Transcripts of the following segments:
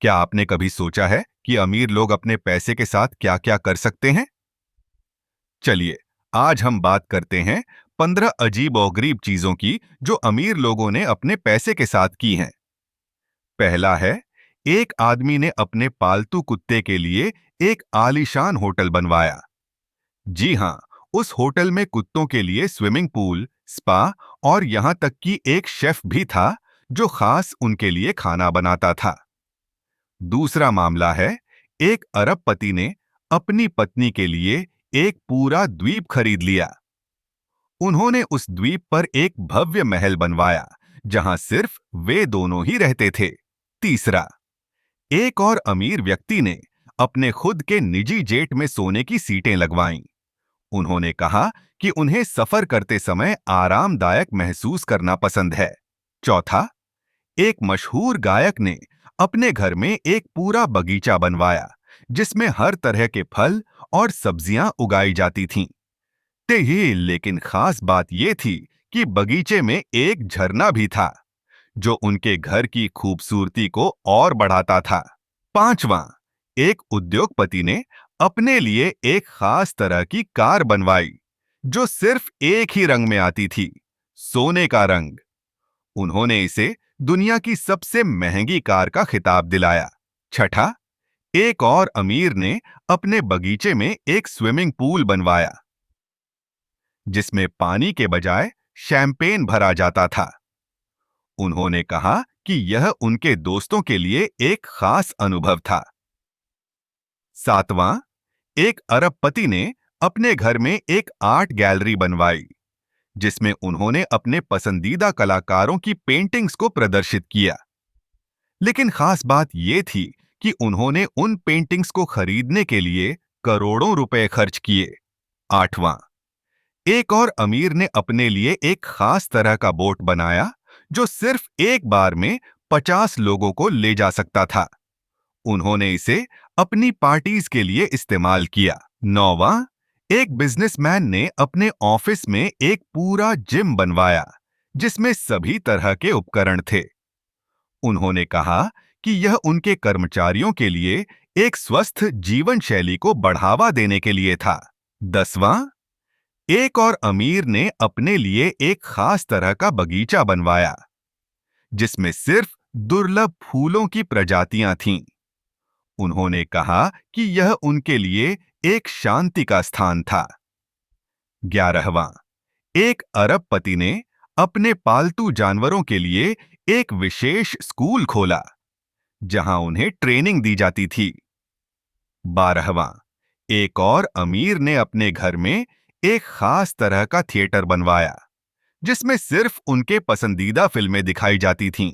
क्या आपने कभी सोचा है कि अमीर लोग अपने पैसे के साथ क्या-क्या कर सकते हैं? चलिए, आज हम बात करते हैं 15 अजीब और गरीब चीजों की जो अमीर लोगों ने अपने पैसे के साथ की हैं। पहला है, एक आदमी ने अपने पालतू कुत्ते के लिए एक आलीशान होटल बनवाया। जी हाँ, उस होटल में कुत्तों के लिए स्विमिंग पूल, स्पा और यहाँ तक कि एक शेफ भी था जो खास उनके लिए खाना बनाता था। दूसरा मामला है, एक अरबपति ने अपनी पत्नी के लिए एक पूरा द्वीप खरीद लिया। उन्होंने उस द्वीप पर एक भव्य महल बनवाया जहां सिर्फ वे दोनों ही रहते थे। तीसरा, एक और अमीर व्यक्ति ने अपने खुद के निजी जेट में सोने की सीटें लगवाईं। उन्होंने कहा कि उन्हें सफर करते समय आरामदायक महसूस करना पसंद है। चौथा, एक मशहूर गायक ने अपने घर में एक पूरा बगीचा बनवाया जिसमें हर तरह के फल और सब्जियां उगाई जाती थीं। लेकिन खास बात यह थी कि बगीचे में एक झरना भी था जो उनके घर की खूबसूरती को और बढ़ाता था। पांचवां, एक उद्योगपति ने अपने लिए एक खास तरह की कार बनवाई जो सिर्फ एक ही रंग में आती थी, सोने का रंग। उन्होंने इसे दुनिया की सबसे महंगी कार का खिताब दिलाया। छठा, एक और अमीर ने अपने बगीचे में एक स्विमिंग पूल बनवाया जिसमें पानी के बजाय शैंपेन भरा जाता था। उन्होंने कहा कि यह उनके दोस्तों के लिए एक खास अनुभव था। सातवां, एक अरबपति ने अपने घर में एक आर्ट गैलरी बनवाई जिसमें उन्होंने अपने पसंदीदा कलाकारों की पेंटिंग्स को प्रदर्शित किया। लेकिन खास बात यह थी कि उन्होंने उन पेंटिंग्स को खरीदने के लिए करोड़ों रुपए खर्च किए। आठवां, एक और अमीर ने अपने लिए एक खास तरह का बोट बनाया जो सिर्फ एक बार में 50 लोगों को ले जा सकता था। उन्होंने इसे अपनी पार्टीज के लिए इस्तेमाल किया। नौवां, एक बिजनेसमैन ने अपने ऑफिस में एक पूरा जिम बनवाया जिसमें सभी तरह के उपकरण थे। उन्होंने कहा कि यह उनके कर्मचारियों के लिए एक स्वस्थ जीवन शैली को बढ़ावा देने के लिए था। 10वां, एक और अमीर ने अपने लिए एक खास तरह का बगीचा बनवाया जिसमें सिर्फ दुर्लभ फूलों की प्रजातियां थीं। उन्होंने कहा कि यह उनके लिए एक शांति का स्थान था। 11वां, एक अरबपति ने अपने पालतू जानवरों के लिए एक विशेष स्कूल खोला जहां उन्हें ट्रेनिंग दी जाती थी। 12वां, एक और अमीर ने अपने घर में एक खास तरह का थिएटर बनवाया जिसमें सिर्फ उनके पसंदीदा फिल्में दिखाई जाती थीं।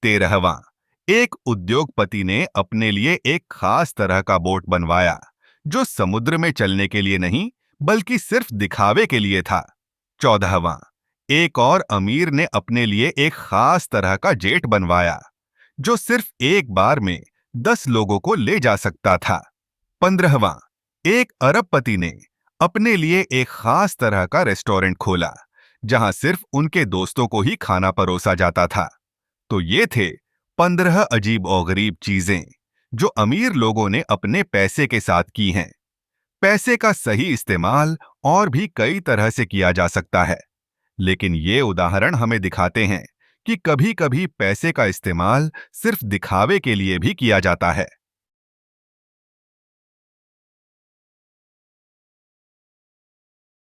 13वां, एक उद्योगपति ने अपने लिए एक खास तरह का बोट बनवाया जो समुद्र में चलने के लिए नहीं बल्कि सिर्फ दिखावे के लिए था। 14वां, एक और अमीर ने अपने लिए एक खास तरह का जेट बनवाया जो सिर्फ एक बार में 10 लोगों को ले जा सकता था। 15वां, एक अरबपति ने अपने लिए एक खास तरह का रेस्टोरेंट खोला जहां सिर्फ उनके दोस्तों को ही खाना परोसा जाता था। तो ये थे 15 अजीब और गरीब चीजें जो अमीर लोगों ने अपने पैसे के साथ की हैं। पैसे का सही इस्तेमाल और भी कई तरह से किया जा सकता है, लेकिन ये उदाहरण हमें दिखाते हैं कि कभी-कभी पैसे का इस्तेमाल सिर्फ दिखावे के लिए भी किया जाता है।